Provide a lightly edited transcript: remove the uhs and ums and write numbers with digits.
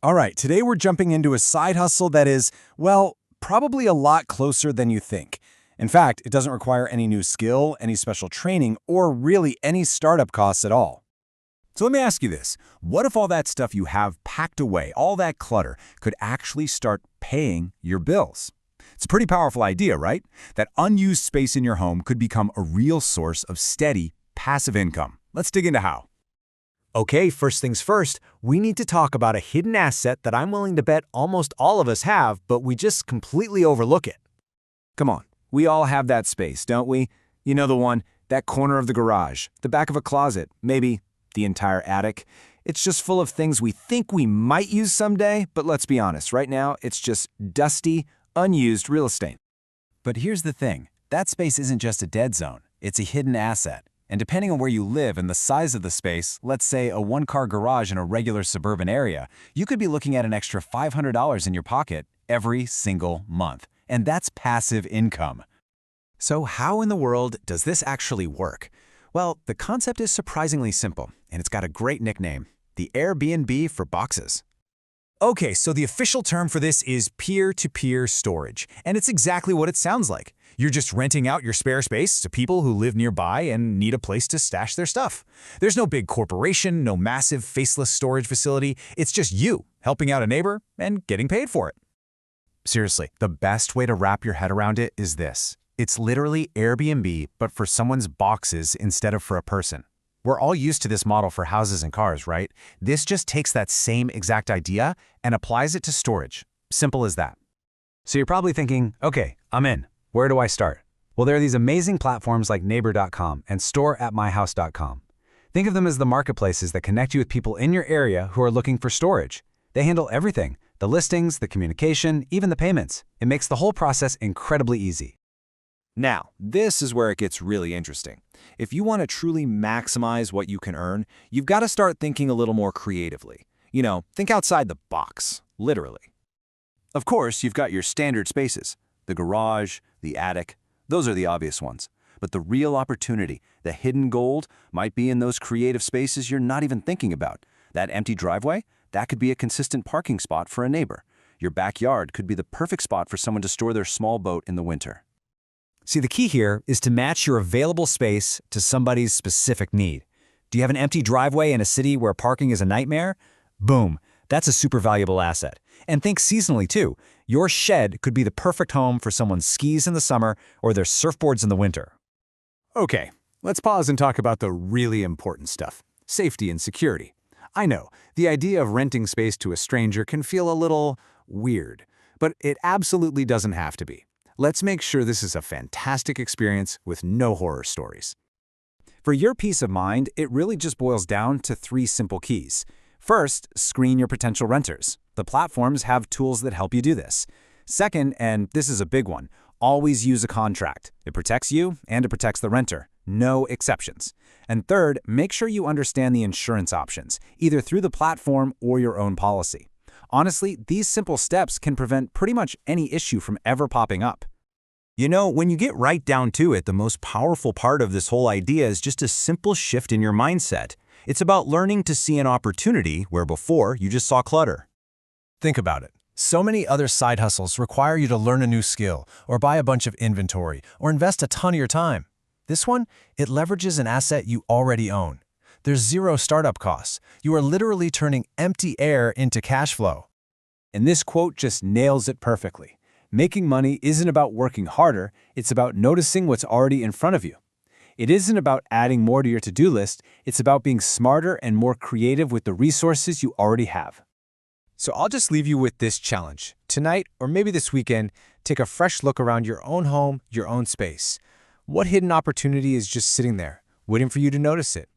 All right, today we're jumping into a side hustle that is, well, probably a lot closer than you think. In fact, it doesn't require any new skill, any special training, or really any startup costs at all. So let me ask you this. What if all that stuff you have packed away, all that clutter, could actually start paying your bills? It's a pretty powerful idea, right? That unused space in your home could become a real source of steady, passive income. Let's dig into how. Okay, first things first, we need to talk about a hidden asset that I'm willing to bet almost all of us have, but we just completely overlook it. Come on, we all have that space, don't we? You know the one, that corner of the garage, the back of a closet, maybe the entire attic. It's just full of things we think we might use someday, but let's be honest, right now it's just dusty, unused real estate. But here's the thing, that space isn't just a dead zone, it's a hidden asset. And depending on where you live and the size of the space, let's say a one-car garage in a regular suburban area, you could be looking at an extra $500 in your pocket every single month. And that's passive income. So how in the world does this actually work? Well, the concept is surprisingly simple, and it's got a great nickname, the Airbnb for boxes. Okay, so the official term for this is peer-to-peer storage, and it's exactly what it sounds like. You're just renting out your spare space to people who live nearby and need a place to stash their stuff. There's no big corporation, no massive faceless storage facility. It's just you helping out a neighbor and getting paid for it. Seriously, the best way to wrap your head around it is this. It's literally Airbnb, but for someone's boxes instead of for a person. We're all used to this model for houses and cars, right? This just takes that same exact idea and applies it to storage. Simple as that. So you're probably thinking, okay, I'm in. Where do I start? Well, there are these amazing platforms like neighbor.com and store@myhouse.com. Think of them as the marketplaces that connect you with people in your area who are looking for storage. They handle everything, the listings, the communication, even the payments. It makes the whole process incredibly easy. Now, this is where it gets really interesting. If you want to truly maximize what you can earn, you've got to start thinking a little more creatively. You know, think outside the box, literally. Of course, you've got your standard spaces. The garage, the attic, those are the obvious ones. But the real opportunity, the hidden gold, might be in those creative spaces you're not even thinking about. That empty driveway, that could be a consistent parking spot for a neighbor. Your backyard could be the perfect spot for someone to store their small boat in the winter. See, the key here is to match your available space to somebody's specific need. Do you have an empty driveway in a city where parking is a nightmare? Boom, that's a super valuable asset. And think seasonally too. Your shed could be the perfect home for someone's skis in the summer or their surfboards in the winter. Okay, let's pause and talk about the really important stuff, safety and security. I know, the idea of renting space to a stranger can feel a little weird, but it absolutely doesn't have to be. Let's make sure this is a fantastic experience with no horror stories. For your peace of mind, it really just boils down to 3 simple keys. First, screen your potential renters. The platforms have tools that help you do this. Second, and this is a big one, always use a contract. It protects you and it protects the renter. No exceptions. And third, make sure you understand the insurance options, either through the platform or your own policy. Honestly, these simple steps can prevent pretty much any issue from ever popping up. You know, when you get right down to it, the most powerful part of this whole idea is just a simple shift in your mindset. It's about learning to see an opportunity where before you just saw clutter. Think about it. So many other side hustles require you to learn a new skill, or buy a bunch of inventory, or invest a ton of your time. This one, it leverages an asset you already own. There's zero startup costs. You are literally turning empty air into cash flow. And this quote just nails it perfectly. Making money isn't about working harder, it's about noticing what's already in front of you. It isn't about adding more to your to-do list, it's about being smarter and more creative with the resources you already have. So I'll just leave you with this challenge. Tonight, or maybe this weekend, take a fresh look around your own home, your own space. What hidden opportunity is just sitting there, waiting for you to notice it?